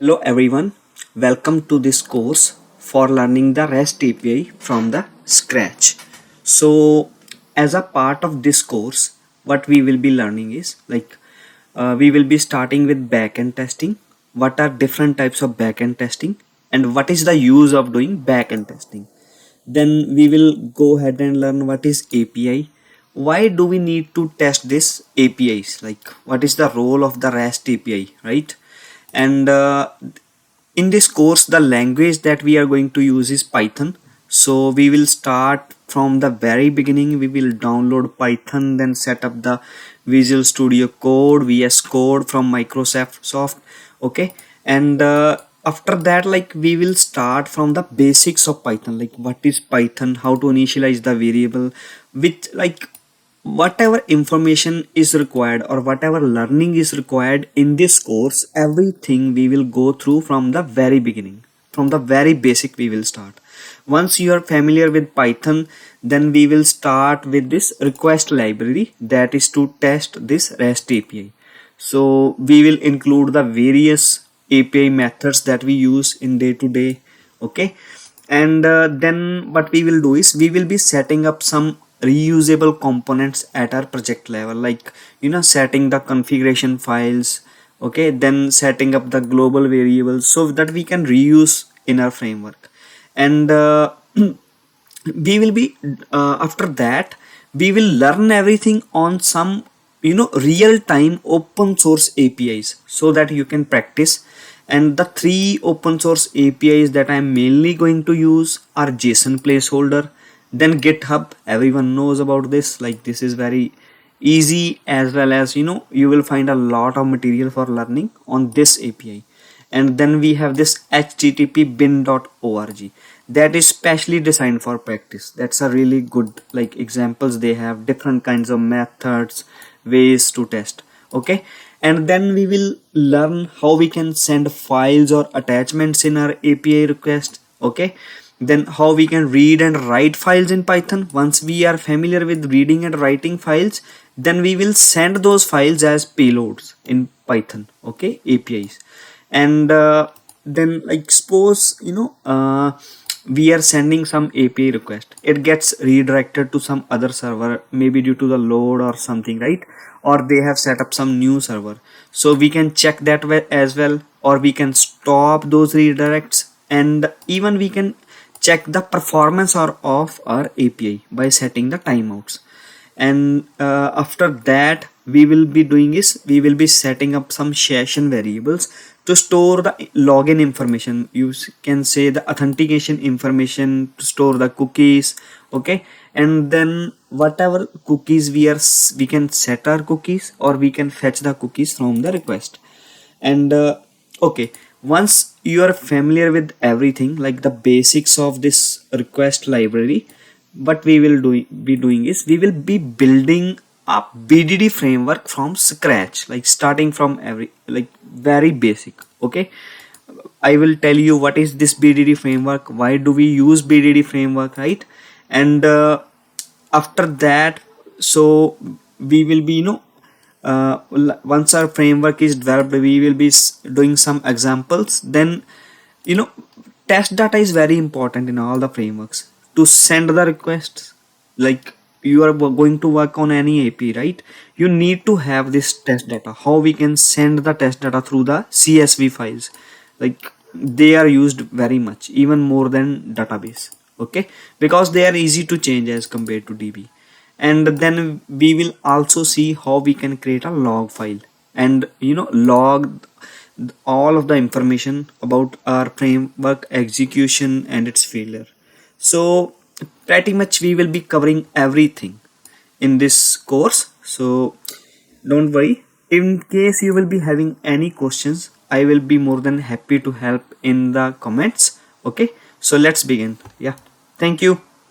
Hello everyone, welcome to this course for learning the REST API from the scratch. So, as a part of this course, what we will be learning is we will be starting with backend testing. What are different types of backend testing and what is the use of doing backend testing? Then we will go ahead and learn what is API. Why do we need to test this APIs? Like what is the role of the REST API, right? And in this course the language that we are going to use is Python. So we will start from the very beginning. We will download Python, then set up the Visual Studio Code, VS Code from Microsoft. Okay, and after that, like, we will start from the basics of Python, like what is Python, how to initialize the variable, with like whatever information is required or whatever learning is required in this course. Everything we will go through from the very beginning, from the very basic we will start. Once you are familiar with Python, then we will start with this request library that is to test this REST API. So we will include the various API methods that we use in day to day. Okay, and then what we will do is we will be setting up some reusable components at our project level, like setting the configuration files. Okay, then setting up the global variables so that we can reuse in our framework. And we will be after that we will learn everything on some real time open source APIs so that you can practice. And the three open source APIs that I'm mainly going to use are JSON placeholder, then GitHub. Everyone knows about this, like this is very easy, as well as you will find a lot of material for learning on this API. And then we have this http bin.org that is specially designed for practice. That's a really good, like, examples. They have different kinds of methods, ways to test. Okay, and then we will learn how we can send files or attachments in our API request. Okay, then how we can read and write files in Python. Once we are familiar with reading and writing files, then we will send those files as payloads in Python. Okay, APIs. And then, like, suppose we are sending some API request, it gets redirected to some other server, maybe due to the load or something, right? Or they have set up some new server, so we can check that way as well, or we can stop those redirects. And even we can check the performance or of our API by setting the timeouts. And after that, we will be doing is we will be setting up some session variables to store the login information. You can say the authentication information, to store the cookies. Okay, and then whatever cookies we can set our cookies, or we can fetch the cookies from the request. And okay, once you are familiar with everything, like the basics of this request library, what we will be doing is we will be building a BDD framework from scratch, like starting from very basic. Okay, I will tell you what is this BDD framework, why do we use BDD framework, right? And after that, so we will be once our framework is developed, we will be doing some examples. Then you know test data is very important in all the frameworks to send the requests. Like, you are going to work on any AP, right? You need to have this test data. How we can send the test data through the CSV files, like they are used very much, even more than database. Okay, because they are easy to change as compared to DB. And then we will also see how we can create a log file and log all of the information about our framework execution and its failure. So pretty much we will be covering everything in this course. So don't worry, in case you will be having any questions, I will be more than happy to help in the comments. Okay, so let's begin. Yeah, thank you.